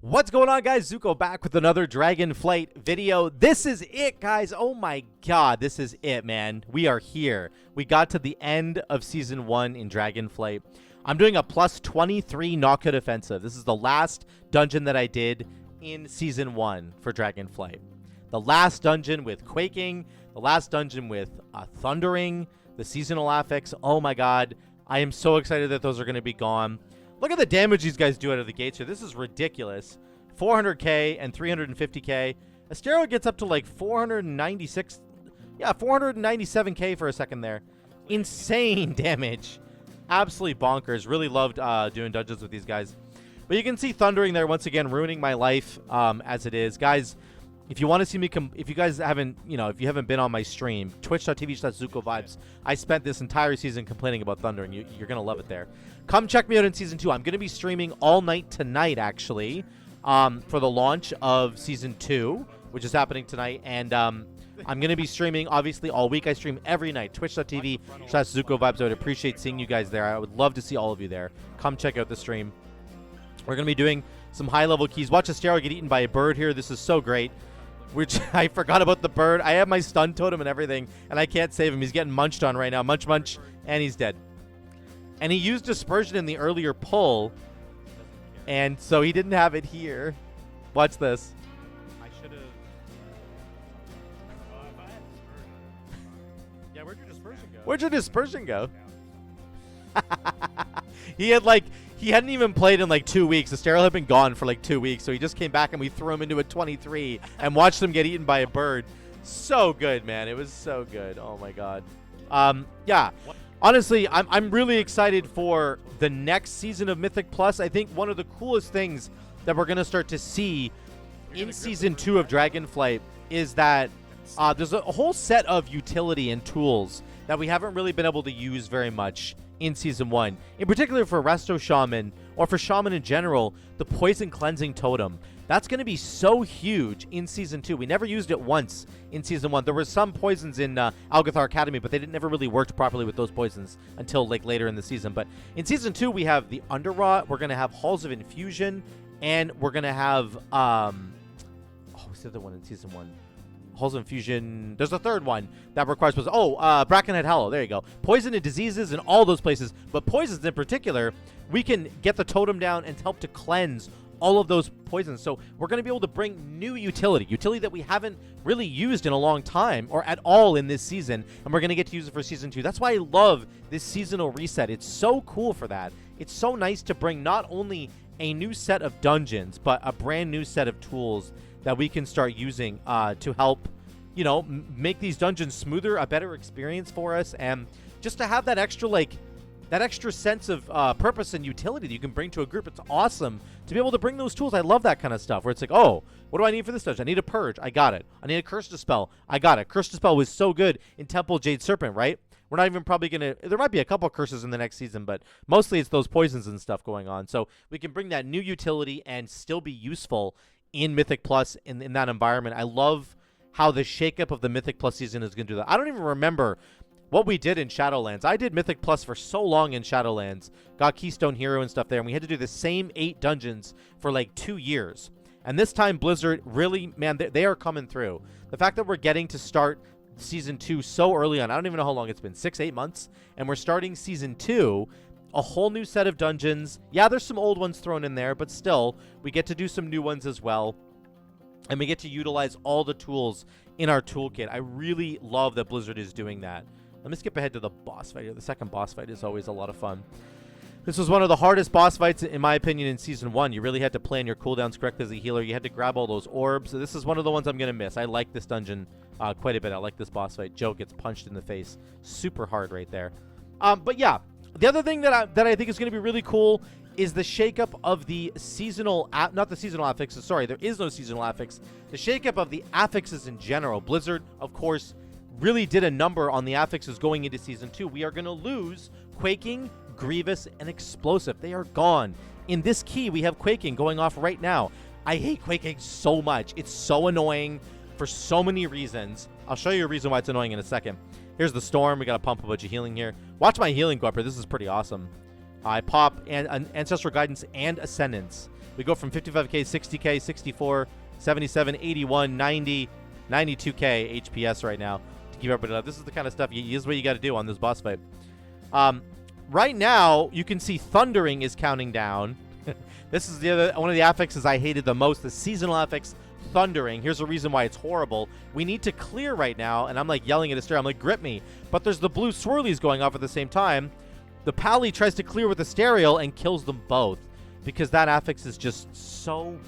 What's going on, guys? Zuko back with another Dragonflight video. This is it, guys. Oh my god, this is it, man. We are here. We got to the end of Season 1 in Dragonflight. I'm doing a plus 23 Nokhood offensive. This is the last dungeon that I did in Season 1 for Dragonflight. The last dungeon with Quaking, the last dungeon with Thundering, the seasonal affix. Oh my god. I am so excited that those are going to be gone. Look at the damage these guys do out of the gates here. This is ridiculous. 400k and 350k. Astarael gets up to like 496. Yeah, 497k for a second there. Insane damage. Absolutely bonkers. Really loved doing dungeons with these guys. But you can see Thundering there once again, ruining my life as it is. Guys, if you want to see me, if you guys haven't, if you haven't been on my stream, twitch.tv/ZukoVibes, I spent this entire season complaining about Thundering. You're going to love it there. Come check me out in Season 2. I'm going to be streaming all night tonight, actually, for the launch of Season 2, which is happening tonight. And I'm going to be streaming, obviously, all week. I stream every night, twitch.tv/ZukoVibes. I would appreciate seeing you guys there. I would love to see all of you there. Come check out the stream. We're going to be doing some high-level keys. Watch Astarael get eaten by a bird here. This is so great. Which I forgot about the bird. I have my stun totem and everything, and I can't save him. He's getting munched on right now. Munch, munch, and he's dead. And he used Dispersion in the earlier pull, and so he didn't have it here. Watch this. I should have. If I had dispersion. Yeah, where'd your dispersion go? Where'd your Dispersion go? He hadn't even played in like 2 weeks. Astarael had been gone for like 2 weeks, so he just came back and we threw him into a 23 and watched him get eaten by a bird. So good, man. It was so good. Oh my god. Yeah. Honestly, I'm really excited for the next season of Mythic Plus. I think one of the coolest things that we're going to start to see in Season 2 of Dragonflight is that there's a whole set of utility and tools that we haven't really been able to use very much in Season 1. In particular for Resto Shaman, or for Shaman in general, the Poison Cleansing Totem. That's going to be so huge in Season 2. We never used it once in Season 1. There were some poisons in Algathar Academy, but they never really worked properly with those poisons until like later in the season. But in Season 2, we have the Underrot, we're going to have Halls of Infusion, and we're going to have... what's the other one in Season 1? Halls of Infusion. There's a third one that requires poison. Brackenhead Hollow. There you go. Poison and diseases in all those places. But poisons in particular, we can get the totem down and help to cleanse all of those poisons. So we're going to be able to bring new utility that we haven't really used in a long time or at all in this season. And we're going to get to use it for Season 2. That's why I love this seasonal reset. It's so cool for that. It's so nice to bring not only a new set of dungeons, but a brand new set of tools that we can start using to help, make these dungeons smoother, a better experience for us, and just to have that extra sense of purpose and utility that you can bring to a group. It's awesome to be able to bring those tools. I love that kind of stuff where it's like, oh, what do I need for this dungeon? I need a Purge. I got it. I need a Curse Dispel. I got it. Curse Dispel was so good in Temple Jade Serpent, right? We're not even probably going to... There might be a couple curses in the next season, but mostly it's those poisons and stuff going on. So we can bring that new utility and still be useful in Mythic Plus in that environment. I love how the shakeup of the Mythic Plus season is going to do that. I don't even remember what we did in Shadowlands. I did Mythic Plus for so long in Shadowlands. Got Keystone Hero and stuff there, and we had to do the same 8 dungeons for like 2 years. And this time Blizzard really, man, they are coming through. The fact that we're getting to start Season 2 so early on, I don't even know how long it's been, 6-8 months, and we're starting Season 2, a whole new set of dungeons. Yeah, there's some old ones thrown in there, but still, we get to do some new ones as well. And we get to utilize all the tools in our toolkit. I really love that Blizzard is doing that. Let me skip ahead to the boss fight here. The second boss fight is always a lot of fun. This was one of the hardest boss fights, in my opinion, in Season 1. You really had to plan your cooldowns correctly as a healer. You had to grab all those orbs. So this is one of the ones I'm going to miss. I like this dungeon quite a bit. I like this boss fight. Joe gets punched in the face. Super hard right there. But yeah, the other thing that I think is going to be really cool is the shakeup of the seasonal, not the seasonal affixes. Sorry, there is no seasonal affix. The shakeup of the affixes in general. Blizzard, of course, really did a number on the affixes going into Season 2. We are going to lose Quaking, Grievous, and Explosive. They are gone. In this key, we have Quaking going off right now. I hate Quaking so much. It's so annoying for so many reasons. I'll show you a reason why it's annoying in a second. Here's the Storm. We got to pump a bunch of healing here. Watch my healing go up here. This is pretty awesome. I pop Ancestral Guidance and Ascendance. We go from 55k, 60k, 64, 77, 81, 90, 92k HPS right now to keep everybody up. This is the kind of stuff, this is what you got to do on this boss fight. Right now, you can see Thundering is counting down. This is one of the affixes I hated the most, the seasonal affix, Thundering. Here's a reason why it's horrible. We need to clear right now, and I'm like yelling at Astarael. I'm like, grip me. But there's the blue swirlies going off at the same time. The Pally tries to clear with Astarael and kills them both because that affix is just so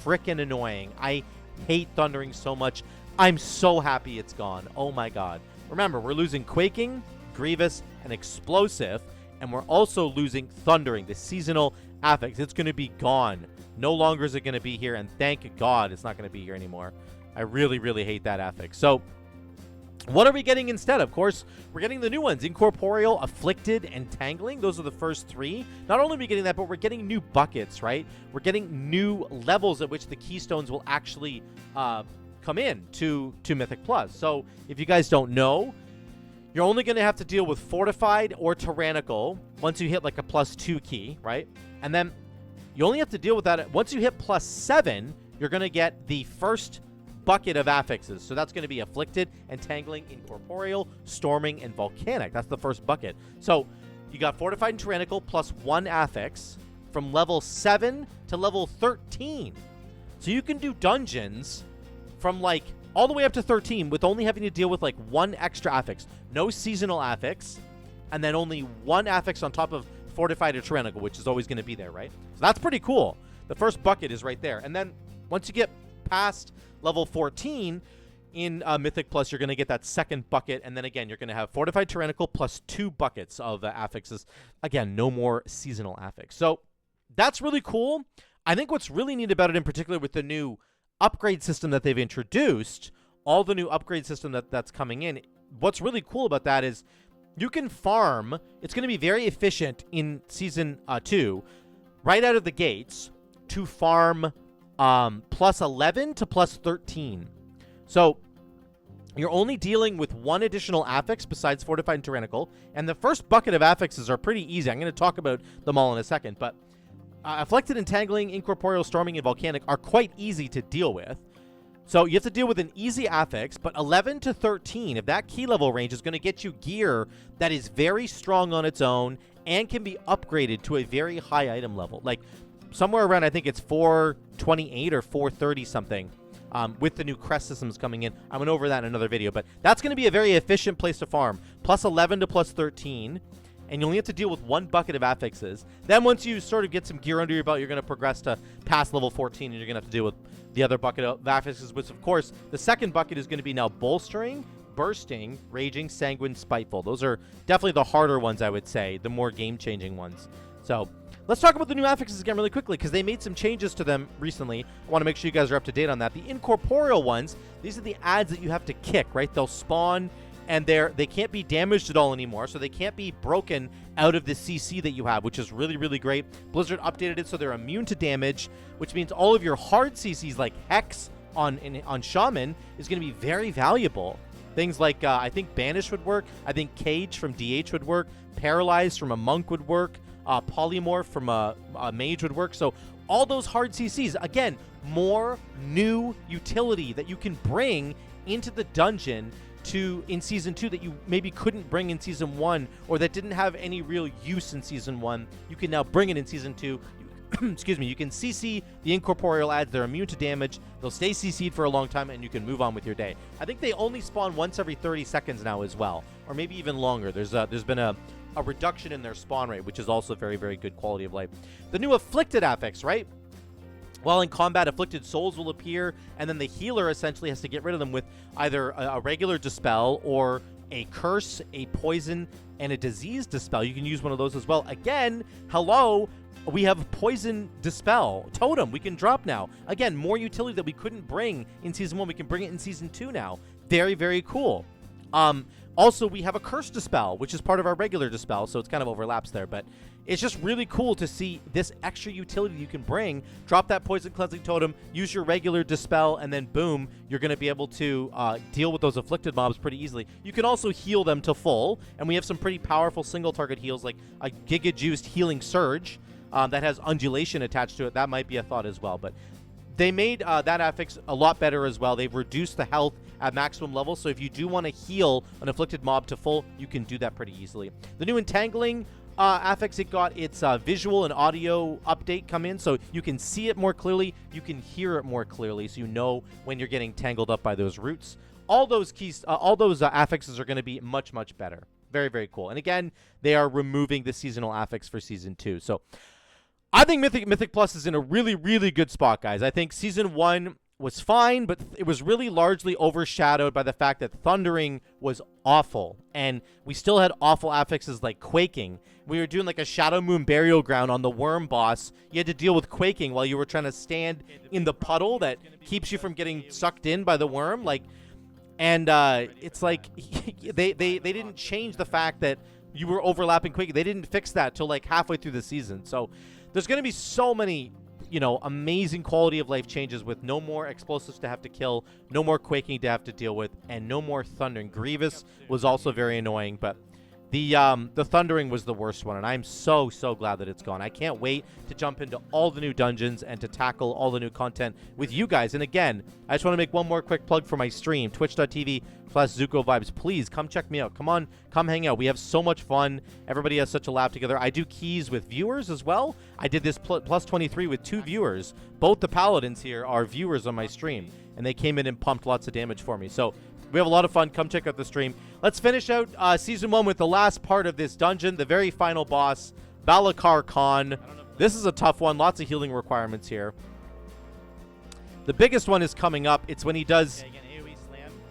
freaking annoying. I hate Thundering so much. I'm so happy it's gone. Oh my god. Remember, we're losing Quaking, Grievous, and Explosive, and we're also losing Thundering, the seasonal affix. It's going to be gone. No longer is it going to be here, and thank God it's not going to be here anymore. I really, really hate that affix. So, what are we getting instead? Of course, we're getting the new ones. Incorporeal, Afflicted, and Tangling. Those are the first three. Not only are we getting that, but we're getting new buckets, right? We're getting new levels at which the keystones will actually come in to Mythic Plus. So, if you guys don't know, you're only going to have to deal with Fortified or Tyrannical once you hit like a +2 key, right? And then you only have to deal with that. Once you hit +7, you're going to get the first bucket of affixes. So that's going to be Afflicted, Entangling, Incorporeal, Storming, and Volcanic. That's the first bucket. So you got Fortified and Tyrannical +1 affix from level 7 to level 13. So you can do dungeons from like all the way up to 13 with only having to deal with like one extra affix. No seasonal affix, and then only one affix on top of Fortified or Tyrannical, which is always going to be there, right? So that's pretty cool. The first bucket is right there. And then once you get past level 14 in Mythic Plus, you're going to get that second bucket. And then again, you're going to have Fortified Tyrannical +2 buckets of affixes. Again, no more seasonal affix. So that's really cool. I think what's really neat about it in particular with the new upgrade system that they've introduced, all the new upgrade system that's coming in, what's really cool about that is you can farm. It's going to be very efficient in Season 2, right out of the gates, to farm +11 to +13. So you're only dealing with one additional affix besides Fortified and Tyrannical, and the first bucket of affixes are pretty easy. I'm going to talk about them all in a second, but Afflicted, Entangling, Incorporeal, Storming, and Volcanic are quite easy to deal with. So you have to deal with an easy affix, but 11 to 13, if that key level range is going to get you gear that is very strong on its own and can be upgraded to a very high item level. Like somewhere around, I think it's 428 or 430 something with the new crest systems coming in. I went over that in another video, but that's going to be a very efficient place to farm. +11 to +13. And you only have to deal with one bucket of affixes. Then once you sort of get some gear under your belt, you're going to progress to past level 14, and you're going to have to deal with the other bucket of affixes, which, of course, the second bucket is going to be now Bolstering, Bursting, Raging, Sanguine, Spiteful. Those are definitely the harder ones, I would say, the more game-changing ones. So let's talk about the new affixes again really quickly, because they made some changes to them recently. I want to make sure you guys are up to date on that. The Incorporeal ones, these are the adds that you have to kick, right? They'll spawn, and they can't be damaged at all anymore, so they can't be broken out of the CC that you have, which is really, really great. Blizzard updated it so they're immune to damage, which means all of your hard CCs like Hex on Shaman is going to be very valuable. Things like, I think Banish would work. I think Cage from DH would work. Paralyzed from a Monk would work. Polymorph from a Mage would work. So all those hard CCs, again, more new utility that you can bring into the dungeon in Season 2 that you maybe couldn't bring in Season 1, or that didn't have any real use in Season 1. You can now bring it in Season 2. Excuse me, you can CC the Incorporeal adds. They're immune to damage. They'll stay CC'd for a long time, and you can move on with your day. I think they only spawn once every 30 seconds now as well, or maybe even longer. There's been a reduction in their spawn rate, which is also very, very good quality of life. The new Afflicted affix, right? While in combat, afflicted souls will appear, and then the healer essentially has to get rid of them with either a regular dispel or a curse, a poison, and a disease dispel. You can use one of those as well. Again, hello, we have poison dispel totem we can drop now. Again, more utility that we couldn't bring in Season 1. We can bring it in Season 2 now. Very, very cool. Also, we have a curse dispel, which is part of our regular dispel, so it's kind of overlaps there, but it's just really cool to see this extra utility you can bring. Drop that poison cleansing totem, use your regular dispel, and then boom, you're going to be able to deal with those afflicted mobs pretty easily. You can also heal them to full, and we have some pretty powerful single target heals like a Giga Juiced Healing Surge. that has undulation attached to it. That might be a thought as well. But they made that affix a lot better as well. They've reduced the health at maximum level, so if you do want to heal an afflicted mob to full, you can do that pretty easily. The new entangling affix, it got its visual and audio update come in, so you can see it more clearly, you can hear it more clearly, so you know when you're getting tangled up by those roots. All those keys, all those affixes are going to be much, much better. Very, very cool. And again, they are removing the seasonal affix for Season 2. So I think Mythic Plus is in a really, really good spot, guys. I think Season 1 was fine, but it was really largely overshadowed by the fact that Thundering was awful. And we still had awful affixes like Quaking. We were doing like a Shadow Moon Burial Ground on the Worm boss. You had to deal with Quaking while you were trying to stand in the puddle that keeps you from getting sucked in by the worm. And it's like they didn't change the fact that you were overlapping Quaking. They didn't fix that till like halfway through the season. So there's going to be so many, you know, amazing quality of life changes with no more explosives to have to kill, no more Quaking to have to deal with, and no more Thundering. Grievous was also very annoying, but the Thundering was the worst one, and I'm so glad that it's gone. I can't wait to jump into all the new dungeons and to tackle all the new content with you guys. And again, I just want to make one more quick plug for my stream, twitch.tv/ZukoVibes. Please come check me out. Come on, come hang out. We have so much fun. Everybody has such a laugh together. I do keys with viewers as well. I did this plus 23 with 2 viewers. Both the paladins here are viewers on my stream, and they came in and pumped lots of damage for me. So we have a lot of fun. Come check out the stream. Let's finish out Season 1 with the last part of this dungeon, the very final boss, Balakar Khan. This is a tough one. Lots of healing requirements here. The biggest one is coming up. It's when he does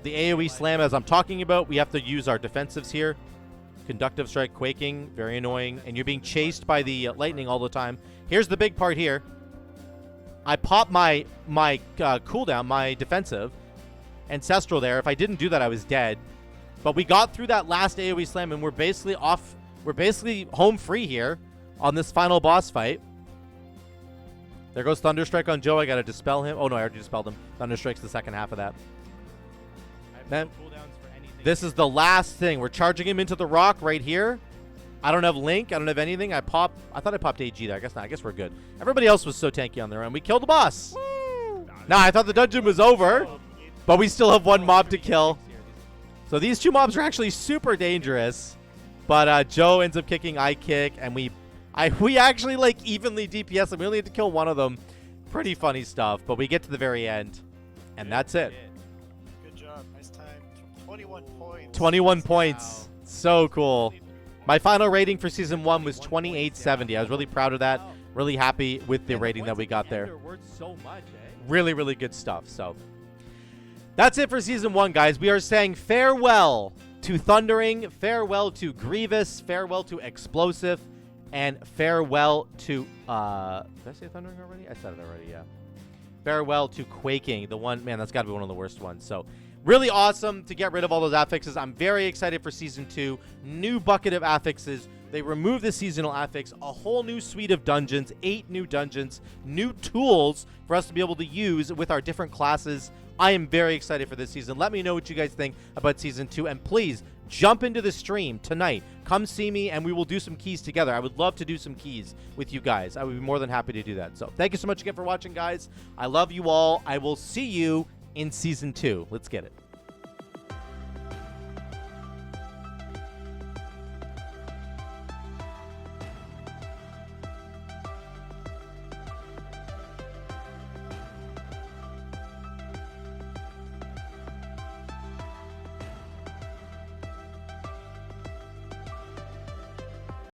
the AoE slam as I'm talking about. We have to use our defensives here. Conductive Strike, Quaking, very annoying. And you're being chased by the lightning all the time. Here's the big part here. I pop my cooldown, my defensive, Ancestral there. If I didn't do that, I was dead. But we got through that last AoE slam, and we're basically off. We're basically home free here on this final boss fight. There goes Thunderstrike on Joe. I got to dispel him. Oh, no, I already dispelled him. Thunderstrike's the second half of that. Then, this is the last thing. We're charging him into the rock right here. I don't have Link. I don't have anything. I thought I popped AG there. I guess not. I guess we're good. Everybody else was so tanky on their own. We killed the boss. Nah, I thought the dungeon was over. But we still have one mob to kill. So these 2 mobs are actually super dangerous. But Joe ends up kicking I kick. And we actually like evenly DPS them. We only had to kill one of them. Pretty funny stuff. But we get to the very end. And that's it. Good job. Nice time. 21 points. 21 points. So cool. My final rating for Season 1 was 2870. I was really proud of that. Really happy with the rating that we got there. Really, really good stuff. So that's it for Season 1, guys. We are saying farewell to Thundering, farewell to Grievous, farewell to Explosive, and farewell to, did I say Thundering already? I said it already, yeah. Farewell to Quaking, the one, man, that's got to be one of the worst ones. So really awesome to get rid of all those affixes. I'm very excited for Season 2. New bucket of affixes. They removed the seasonal affix, a whole new suite of dungeons, 8 new dungeons, new tools for us to be able to use with our different classes. I am very excited for this season. Let me know what you guys think about Season 2, and please jump into the stream tonight. Come see me, and we will do some keys together. I would love to do some keys with you guys. I would be more than happy to do that. So thank you so much again for watching, guys. I love you all. I will see you in Season 2. Let's get it.